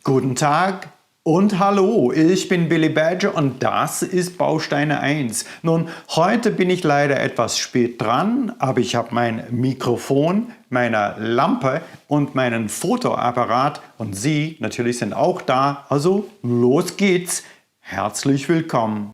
Guten Tag und hallo, ich bin Billy Badger und das ist Bausteine 1. Nun, heute bin ich leider etwas spät dran, aber ich habe mein Mikrofon, meine Lampe und meinen Fotoapparat und Sie natürlich sind auch da, also los geht's. Herzlich willkommen.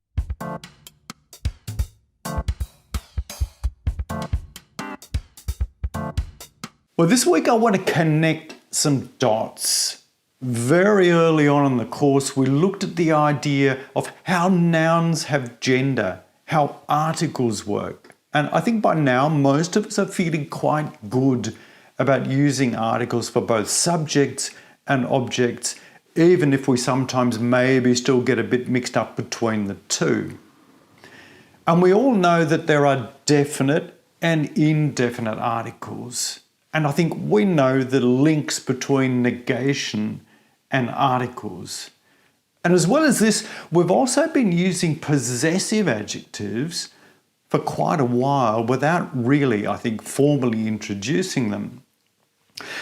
Well, this week I want to connect some dots. Very early on in the course, we looked at the idea of how nouns have gender, how articles work. And I think by now most of us are feeling quite good about using articles for both subjects and objects, even if we sometimes maybe still get a bit mixed up between the two. And we all know that there are definite and indefinite articles. And I think we know the links between negation and articles. And as well as this, we've also been using possessive adjectives for quite a while without really, I think, formally introducing them.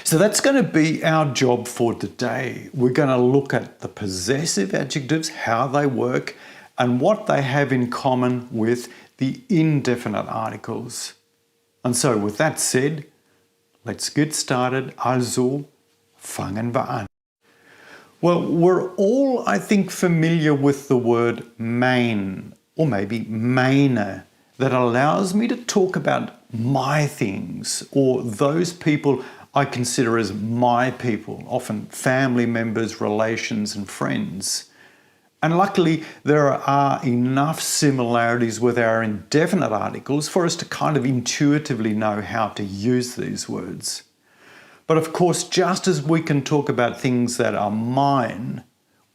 So that's going to be our job for today. We're going to look at the possessive adjectives, how they work, and what they have in common with the indefinite articles. And so with that said, let's get started. Also, fangen wir an. Well, we're all, I think, familiar with the word mein, or maybe meine, that allows me to talk about my things, or those people I consider as my people, often family members, relations, and friends. And luckily, there are enough similarities with our indefinite articles for us to kind of intuitively know how to use these words. But of course, just as we can talk about things that are mine,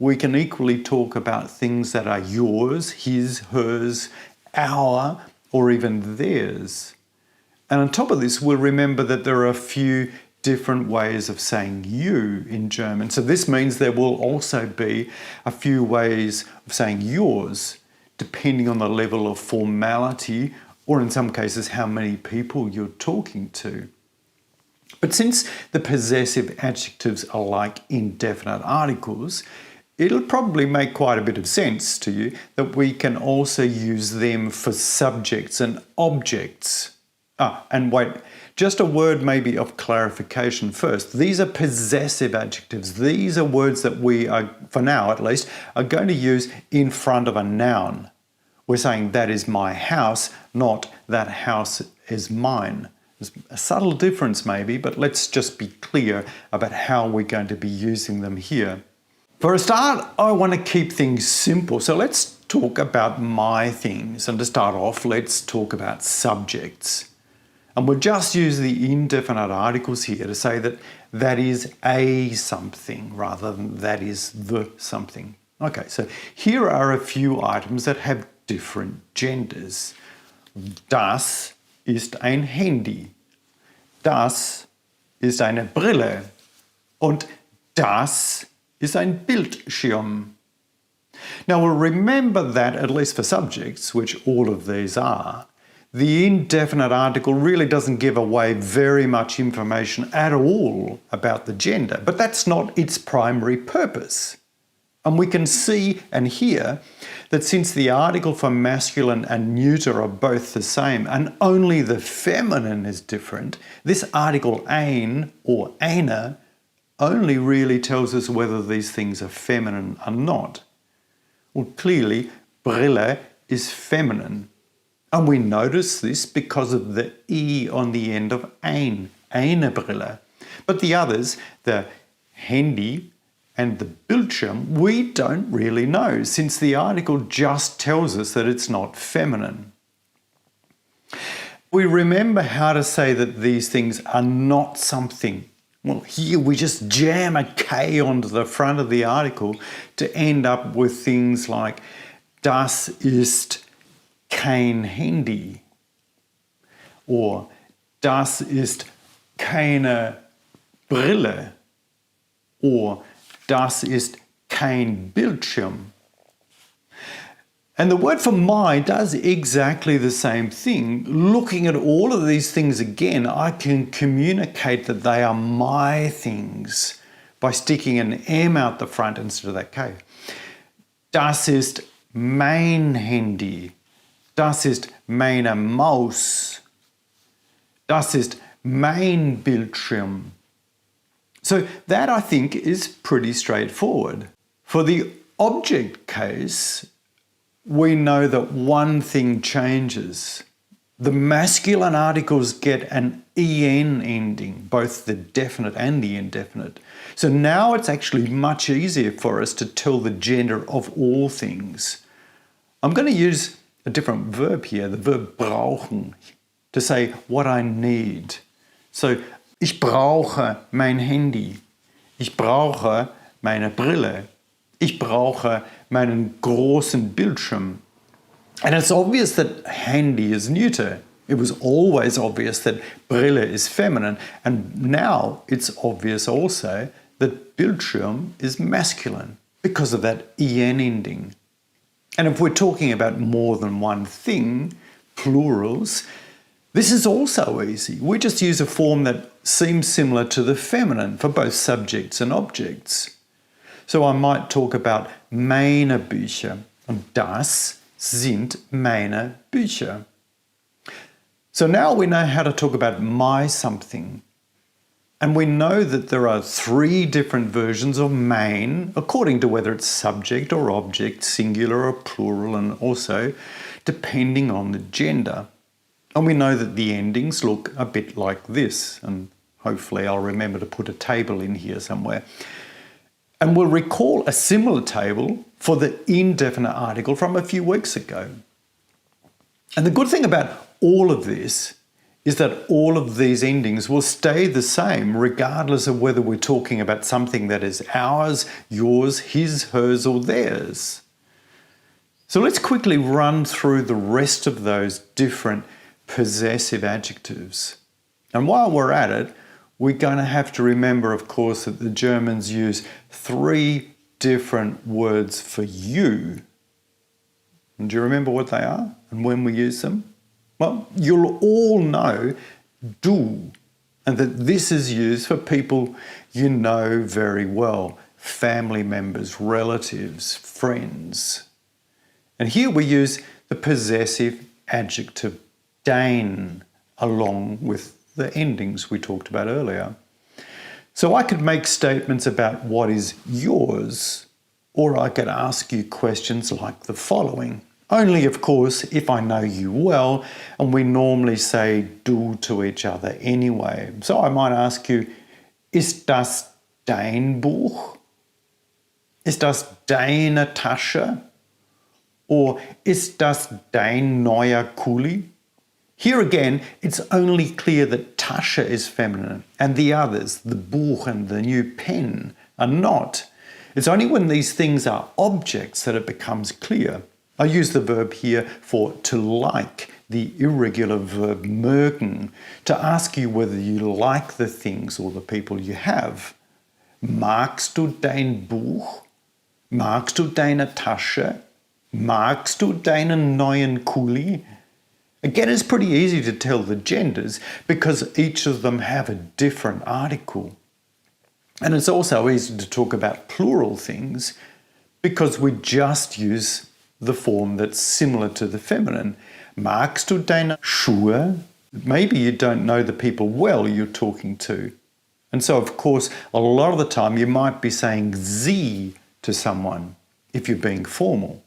we can equally talk about things that are yours, his, hers, our, or even theirs. And on top of this, we'll remember that there are a few different ways of saying you in German. So this means there will also be a few ways of saying yours, depending on the level of formality, or in some cases, how many people you're talking to. But since the possessive adjectives are like indefinite articles, it'll probably make quite a bit of sense to you that we can also use them for subjects and objects. And wait, just a word maybe of clarification first. These are possessive adjectives. These are words that we are, for now at least, are going to use in front of a noun. We're saying that is my house, not that house is mine. There's a subtle difference maybe, but let's just be clear about how we're going to be using them here. For a start, I want to keep things simple, so let's talk about my things. And to start off, let's talk about subjects. And we'll just use the indefinite articles here to say that that is a something rather than that is the something. Okay, so here are a few items that have different genders. Das ist ein Handy. Das ist eine Brille. Und das ist ein Bildschirm. Now we'll remember that, at least for subjects, which all of these are, the indefinite article really doesn't give away very much information at all about the gender, but that's not its primary purpose. And we can see and hear that since the article for masculine and neuter are both the same and only the feminine is different, this article ein or eine only really tells us whether these things are feminine or not. Well, clearly, Brille is feminine. And we notice this because of the E on the end of eine Brille. But the others, the Handy and the Bildschirm, we don't really know, since the article just tells us that it's not feminine. We remember how to say that these things are not something. Well, here we just jam a K onto the front of the article to end up with things like das ist kein Handy or das ist keine Brille or das ist kein Bildschirm. And the word for my does exactly the same thing. Looking at all of these things again, I can communicate that they are my things by sticking an M out the front instead of that K. Das ist mein Handy. Das ist meine Maus. Das ist mein Bildschirm. So that, I think, is pretty straightforward. For the object case, we know that one thing changes. The masculine articles get an en ending, both the definite and the indefinite. So now it's actually much easier for us to tell the gender of all things. I'm going to use a different verb here, the verb brauchen, to say what I need. So, ich brauche mein Handy. Ich brauche meine Brille. Ich brauche meinen großen Bildschirm. And it's obvious that handy is neuter. It was always obvious that Brille is feminine, and now it's obvious also that Bildschirm is masculine because of that en ending. And if we're talking about more than one thing, plurals, this is also easy. We just use a form that seems similar to the feminine for both subjects and objects. So I might talk about meine Bücher, und das sind meine Bücher. So now we know how to talk about my something. And we know that there are 3 different versions of mein, according to whether it's subject or object, singular or plural, and also depending on the gender. And we know that the endings look a bit like this, and hopefully I'll remember to put a table in here somewhere. And we'll recall a similar table for the indefinite article from a few weeks ago. And the good thing about all of this is that all of these endings will stay the same regardless of whether we're talking about something that is ours, yours, his, hers, or theirs. So let's quickly run through the rest of those different possessive adjectives. And while we're at it, we're going to have to remember, of course, that the Germans use 3 different words for you. And do you remember what they are and when we use them? Well, you'll all know du, and that this is used for people you know very well, family members, relatives, friends. And here we use the possessive adjective dein along with the endings we talked about earlier. So I could make statements about what is yours, or I could ask you questions like the following. Only, of course, if I know you well, and we normally say du to each other anyway. So I might ask you, ist das dein Buch? Ist das deine Tasche? Or ist das dein neuer Kuli? Here again, it's only clear that Tasche is feminine, and the others, the Buch and the new pen, are not. It's only when these things are objects that it becomes clear. I use the verb here for to like, the irregular verb mögen, to ask you whether you like the things or the people you have. Magst du dein Buch? Magst du deine Tasche? Magst du deinen neuen Kuli? Again, it's pretty easy to tell the genders because each of them have a different article. And it's also easy to talk about plural things because we just use the form that's similar to the feminine. Magst du deine Schuhe? Maybe you don't know the people well you're talking to. And so, of course, a lot of the time you might be saying sie to someone if you're being formal.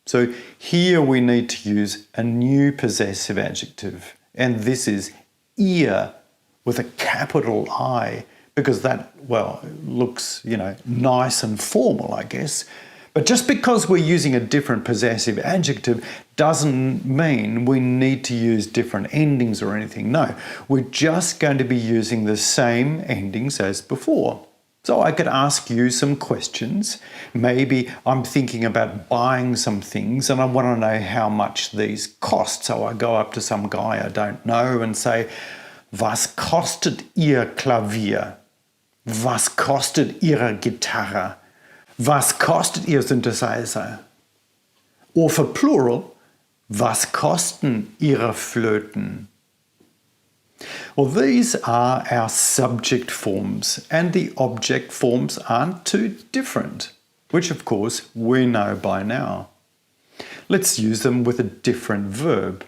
So here we need to use a new possessive adjective, and this is ihr with a capital I, because that, well, looks, nice and formal, I guess. But just because we're using a different possessive adjective doesn't mean we need to use different endings or anything. No, we're just going to be using the same endings as before. So I could ask you some questions. Maybe I'm thinking about buying some things and I want to know how much these cost. So I go up to some guy I don't know and say, was kostet Ihr Klavier? Was kostet Ihre Gitarre? Was kostet Ihr Synthesizer? Or for plural, was kosten Ihre Flöten? Well, these are our subject forms, and the object forms aren't too different, which of course we know by now. Let's use them with a different verb.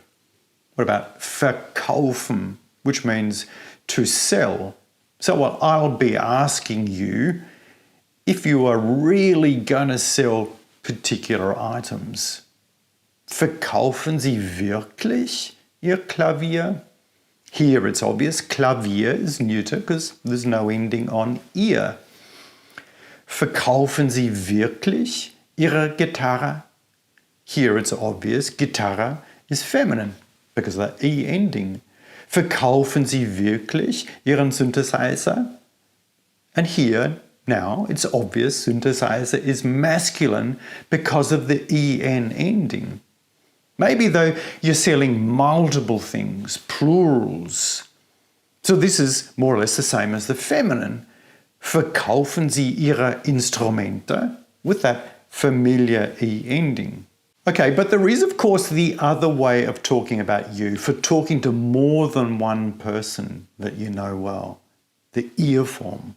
What about verkaufen, which means to sell? So well, I'll be asking you if you are really going to sell particular items. Verkaufen Sie wirklich Ihr Klavier? Here it's obvious, Klavier is neuter because there's no ending on ihr. Verkaufen Sie wirklich Ihre Gitarre? Here it's obvious, Gitarre is feminine because of the E ending. Verkaufen Sie wirklich Ihren Synthesizer? And here, now, it's obvious Synthesizer is masculine because of the EN ending. Maybe though you're selling multiple things, plurals. So this is more or less the same as the feminine. Verkaufen Sie Ihre Instrumente? With that familiar E ending. Okay, but there is of course the other way of talking about you, for talking to more than one person that you know well. The ihr form.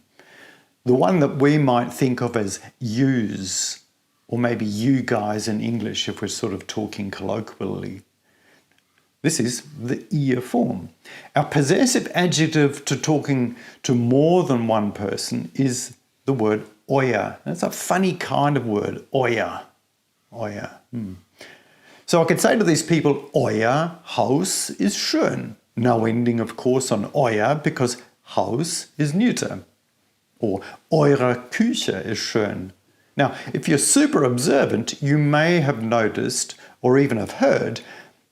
The one that we might think of as yous, or maybe you guys in English if we're sort of talking colloquially. This is the ihr form. Our possessive adjective to talking to more than one person is the word euer. That's a funny kind of word, euer. Euer. So I could say to these people, euer Haus ist schön. No ending, of course, on euer because Haus is neuter. Or eure Küche ist schön. Now, if you're super observant, you may have noticed or even have heard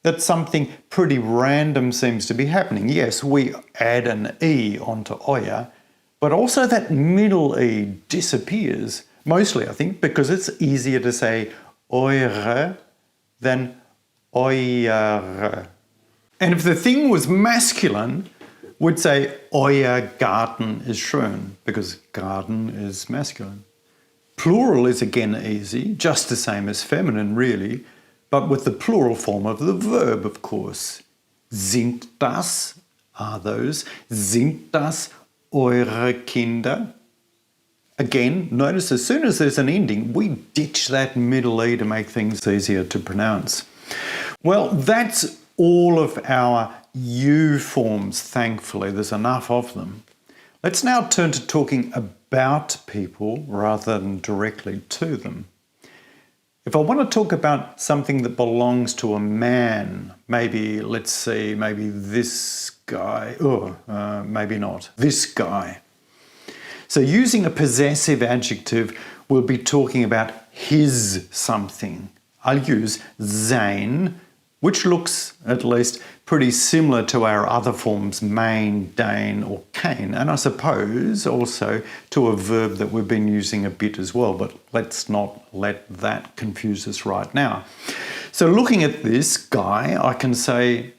that something pretty random seems to be happening. Yes, we add an E onto euer, but also that middle E disappears. Mostly, I think, because it's easier to say eure than euer. And if the thing was masculine, we'd say euer Garten ist schön, because Garten is masculine. Plural is again easy, just the same as feminine really, but with the plural form of the verb, of course. Sind das, are those, sind das eure Kinder? Again, notice as soon as there's an ending, we ditch that middle E to make things easier to pronounce. Well, that's all of our you forms, thankfully. There's enough of them. Let's now turn to talking about people rather than directly to them. If I want to talk about something that belongs to a man, maybe, let's see, maybe this guy, maybe not, this guy. So using a possessive adjective, we'll be talking about his something. I'll use sein, which looks at least pretty similar to our other forms, mein, dein or kein, and I suppose also to a verb that we've been using a bit as well, but let's not let that confuse us right now. So looking at this guy, I can say,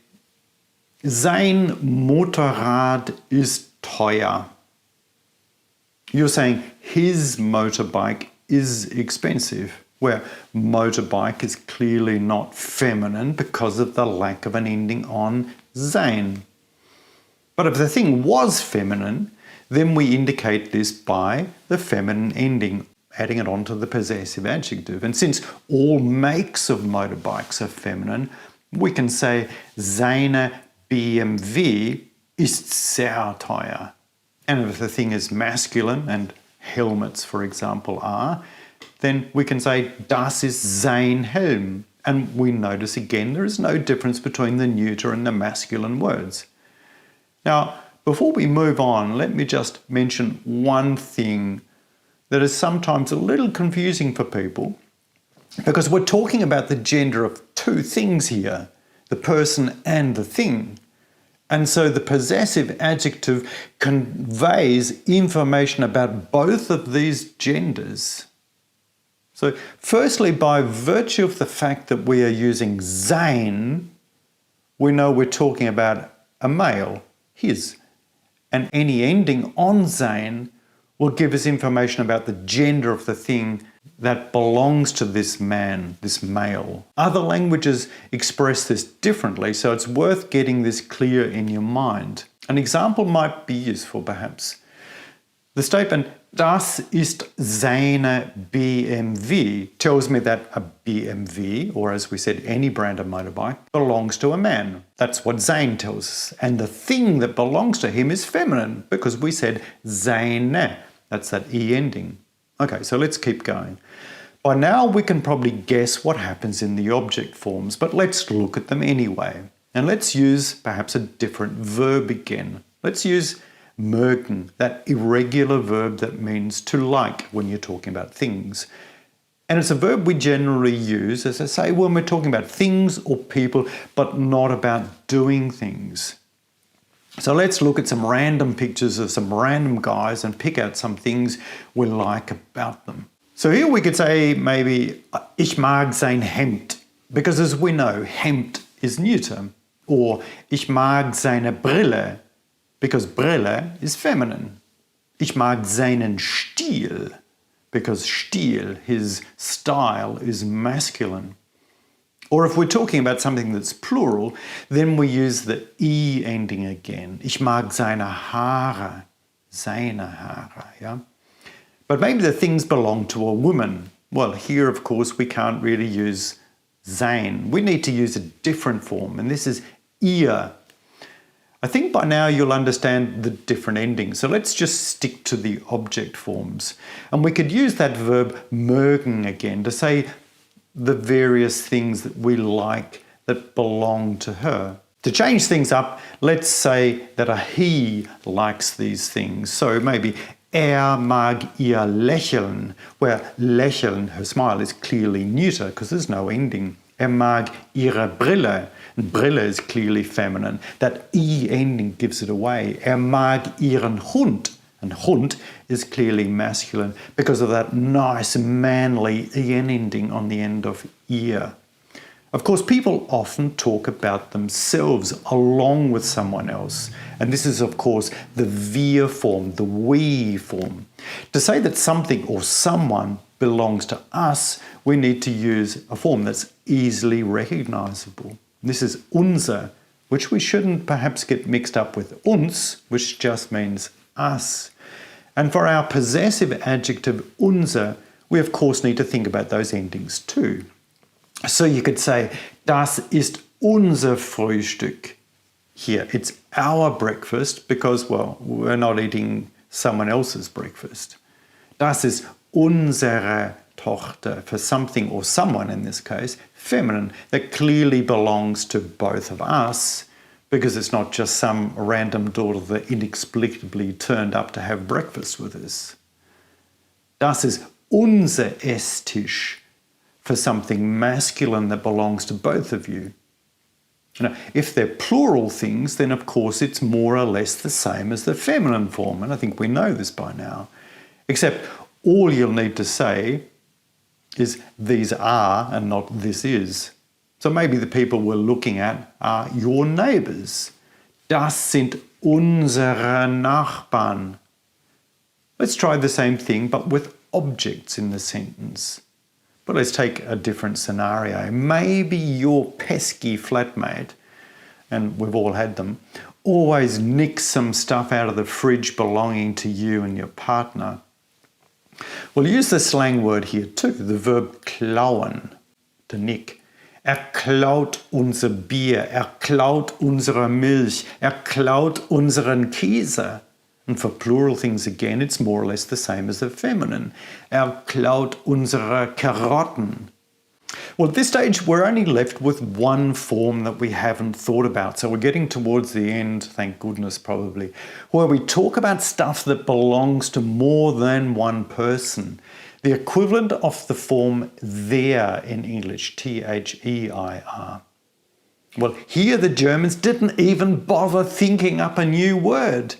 sein Motorrad ist teuer. You're saying his motorbike is expensive, where motorbike is clearly not feminine because of the lack of an ending on sein. But if the thing was feminine, then we indicate this by the feminine ending, adding it onto the possessive adjective. And since all makes of motorbikes are feminine, we can say seine BMW ist sehr teuer. And if the thing is masculine, and helmets, for example, are, then we can say, das ist sein Helm. And we notice again there is no difference between the neuter and the masculine words. Now, before we move on, let me just mention one thing that is sometimes a little confusing for people, because we're talking about the gender of two things here, the person and the thing. And so the possessive adjective conveys information about both of these genders. So firstly, by virtue of the fact that we are using sein, we know we're talking about a male, his. And any ending on sein will give us information about the gender of the thing that belongs to this man, this male. Other languages express this differently, so it's worth getting this clear in your mind. An example might be useful perhaps. The statement, das ist seine BMW, tells me that a BMW, or as we said, any brand of motorbike, belongs to a man. That's what sein tells us. And the thing that belongs to him is feminine, because we said seine. That's that E ending. Okay, so let's keep going. By now we can probably guess what happens in the object forms, but let's look at them anyway. And let's use perhaps a different verb again. Let's use mögen, that irregular verb that means to like when you're talking about things. And it's a verb we generally use, as I say, when we're talking about things or people, but not about doing things. So let's look at some random pictures of some random guys and pick out some things we like about them. So here we could say maybe, ich mag sein Hemd, because as we know, Hemd is neuter. Or, ich mag seine Brille, because Brille is feminine. Ich mag seinen Stil, because Stil, his style, is masculine. Or if we're talking about something that's plural, then we use the E ending again. Ich mag seine Haare, yeah? But maybe the things belong to a woman. Well, here, of course, we can't really use sein. We need to use a different form, and this is ihr. I think by now you'll understand the different endings, so let's just stick to the object forms. And we could use that verb mögen again to say the various things that we like that belong to her. To change things up, let's say that a he likes these things. So maybe mag ihr Lächeln, where lächeln, her smile, is clearly neuter because there's no ending. Mag ihre Brille, and Brille is clearly feminine. That E ending gives it away. Mag ihren Hund, and Hund is clearly masculine because of that nice manly en ending on the end of ihr. Of course, people often talk about themselves along with someone else. And this is, of course, the wir form, the we form. To say that something or someone belongs to us, we need to use a form that's easily recognizable. This is unser, which we shouldn't perhaps get mixed up with uns, which just means us. And for our possessive adjective unser, we of course need to think about those endings too. So you could say, das ist unser Frühstück. Here, it's our breakfast because, well, we're not eating someone else's breakfast. Das ist unsere Tochter, for something or someone in this case, feminine, that clearly belongs to both of us because it's not just some random daughter that inexplicably turned up to have breakfast with us. Das ist unser Esstisch, for something masculine that belongs to both of you. Now, if they're plural things, then of course it's more or less the same as the feminine form, and I think we know this by now. Except all you'll need to say is these are and not this is. So maybe the people we're looking at are your neighbours. Das sind unsere Nachbarn. Let's try the same thing but with objects in the sentence. But let's take a different scenario. Maybe your pesky flatmate, and we've all had them, always nicks some stuff out of the fridge belonging to you and your partner. We'll use the slang word here too, the verb klauen, to nick. Klaut unser Bier, klaut unsere Milch, klaut unseren Käse. And for plural things again, it's more or less the same as the feminine. Klaut unsere Karotten. Well, at this stage, we're only left with one form that we haven't thought about. So we're getting towards the end, thank goodness probably, where we talk about stuff that belongs to more than one person. The equivalent of the form their in English, T-H-E-I-R. Well, here the Germans didn't even bother thinking up a new word.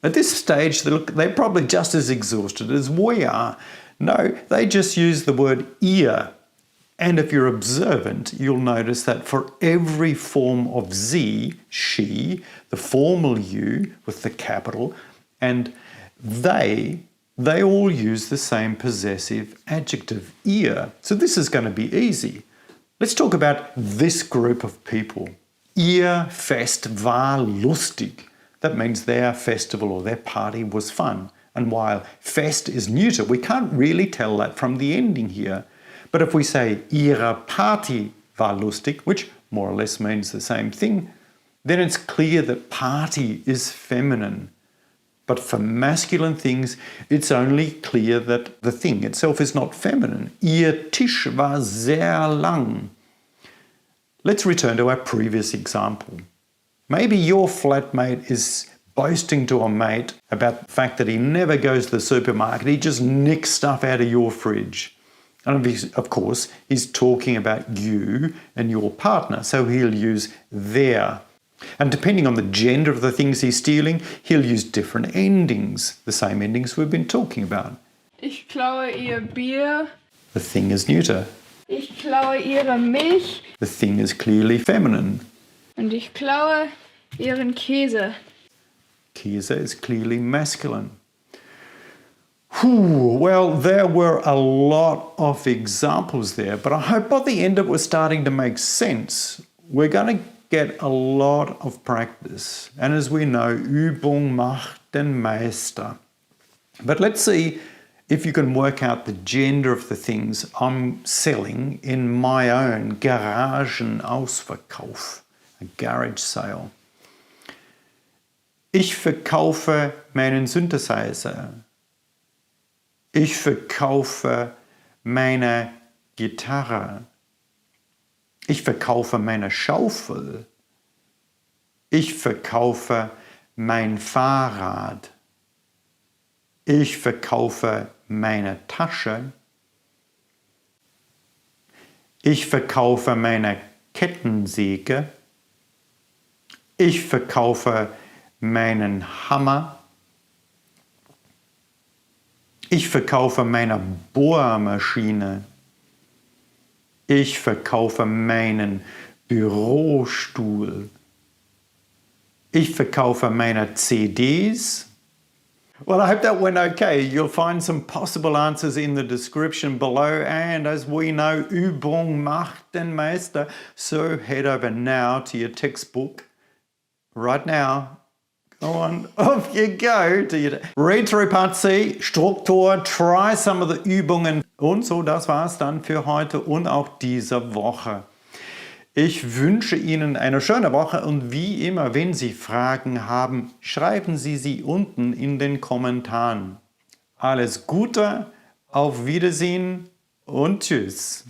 At this stage, they're probably just as exhausted as we are. No, they just use the word ihr. And if you're observant, you'll notice that for every form of sie, she, the formal you with the capital, and they all use the same possessive adjective, ihr. So this is going to be easy. Let's talk about this group of people. Ihr Fest war lustig. That means their festival or their party was fun. And while fest is neuter, we can't really tell that from the ending here. But if we say ihre Party war lustig, which more or less means the same thing, then it's clear that party is feminine. But for masculine things, it's only clear that the thing itself is not feminine. Ihr Tisch war sehr lang. Let's return to our previous example. Maybe your flatmate is boasting to a mate about the fact that he never goes to the supermarket, he just nicks stuff out of your fridge. And of course, he's talking about you and your partner, so he'll use their. And depending on the gender of the things he's stealing, he'll use different endings, the same endings we've been talking about. Ich klaue ihr Bier. The thing is neuter. Ich klaue ihre Milch. The thing is clearly feminine. Und ich klaue ihren Käse. Käse is clearly masculine. Well, there were a lot of examples there, but I hope by the end it was starting to make sense. We're going to get a lot of practice. And as we know, Übung macht den Meister. But let's see if you can work out the gender of the things I'm selling in my own Garagenausverkauf, a garage sale. Ich verkaufe meinen Synthesizer. Ich verkaufe meine Gitarre. Ich verkaufe meine Schaufel. Ich verkaufe mein Fahrrad. Ich verkaufe meine Tasche. Ich verkaufe meine Kettensäge. Ich verkaufe meinen Hammer. Ich verkaufe meine Bohrmaschine. Ich verkaufe meinen Bürostuhl. Ich verkaufe meine CDs. Well, I hope that went okay. You'll find some possible answers in the description below. And as we know, Übung macht den Meister. So head over now to your textbook. Right now. Go on, off you go. Read through Part C, Struktur, try some of the Übungen. Und so, das war's dann für heute und auch diese Woche. Ich wünsche Ihnen eine schöne Woche und wie immer, wenn Sie Fragen haben, schreiben Sie sie unten in den Kommentaren. Alles Gute, auf Wiedersehen und Tschüss.